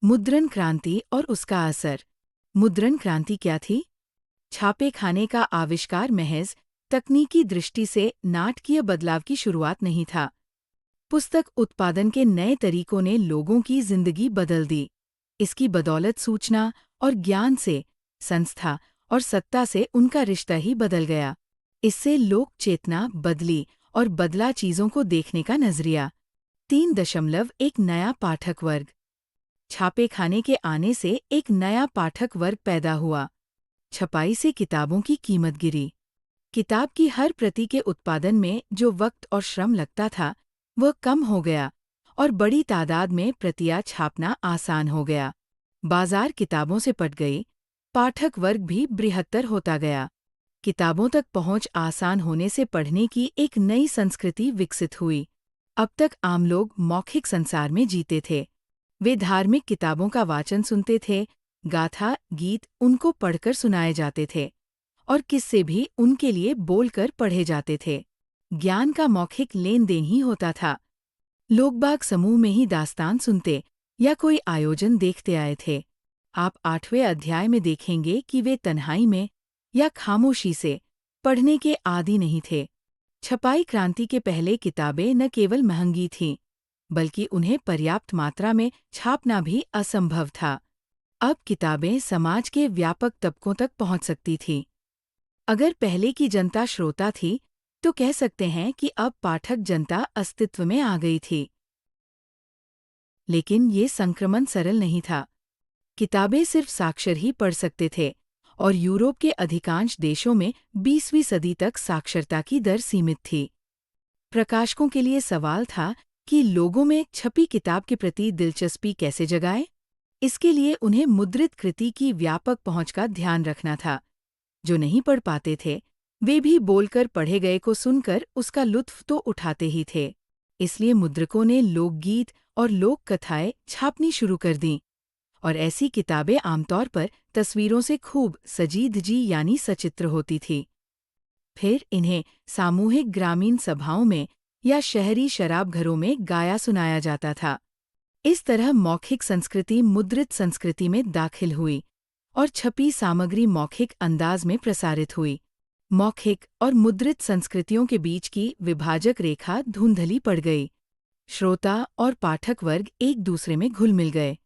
मुद्रण क्रांति और उसका असर। मुद्रण क्रांति क्या थी? छापे खाने का आविष्कार महज तकनीकी दृष्टि से नाटकीय बदलाव की शुरुआत नहीं था। पुस्तक उत्पादन के नए तरीकों ने लोगों की जिंदगी बदल दी। इसकी बदौलत सूचना और ज्ञान से, संस्था और सत्ता से उनका रिश्ता ही बदल गया। इससे लोक चेतना बदली और बदला चीजों को देखने का नजरिया। 3.1 नया पाठक वर्ग। छापे खाने के आने से एक नया पाठक वर्ग पैदा हुआ। छपाई से किताबों की कीमत गिरी। किताब की हर प्रति के उत्पादन में जो वक्त और श्रम लगता था, वह कम हो गया और बड़ी तादाद में प्रतियां छापना आसान हो गया। बाजार किताबों से पट गई, पाठक वर्ग भी बृहत्तर होता गया। किताबों तक पहुंच आसान होने से पढ़ने की एक नई संस्कृति विकसित हुई। अब तक आम लोग मौखिक संसार में जीते थे। वे धार्मिक किताबों का वाचन सुनते थे, गाथा, गीत उनको पढ़कर सुनाए जाते थे और किस्से भी उनके लिए बोलकर पढ़े जाते थे। ज्ञान का मौखिक लेन देन ही होता था। लोगबाग समूह में ही दास्तान सुनते या कोई आयोजन देखते आए थे। आप 8वें अध्याय में देखेंगे कि वे तन्हाई में या खामोशी से पढ़ने के आदी नहीं थे। छपाई क्रांति के पहले किताबें न केवल महंगी थीं, बल्कि उन्हें पर्याप्त मात्रा में छापना भी असंभव था। अब किताबें समाज के व्यापक तबकों तक पहुंच सकती थीं। अगर पहले की जनता श्रोता थी, तो कह सकते हैं कि अब पाठक जनता अस्तित्व में आ गई थी। लेकिन ये संक्रमण सरल नहीं था। किताबें सिर्फ साक्षर ही पढ़ सकते थे और यूरोप के अधिकांश देशों में 20वीं सदी तक साक्षरता की दर सीमित थी। प्रकाशकों के लिए सवाल था कि लोगों में छपी किताब के प्रति दिलचस्पी कैसे जगाएं? इसके लिए उन्हें मुद्रित कृति की व्यापक पहुंच का ध्यान रखना था। जो नहीं पढ़ पाते थे, वे भी बोलकर पढ़े गए को सुनकर उसका लुत्फ तो उठाते ही थे। इसलिए मुद्रकों ने लोकगीत और लोक कथाएं छापनी शुरू कर दीं और ऐसी किताबें आमतौर पर तस्वीरों से खूब सजी धजी यानी सचित्र होती थी। फिर इन्हें सामूहिक ग्रामीण सभाओं में या शहरी शराबघरों में गाया सुनाया जाता था। इस तरह मौखिक संस्कृति मुद्रित संस्कृति में दाखिल हुई और छपी सामग्री मौखिक अंदाज में प्रसारित हुई। मौखिक और मुद्रित संस्कृतियों के बीच की विभाजक रेखा धुंधली पड़ गई। श्रोता और पाठक वर्ग एक दूसरे में घुल मिल गए।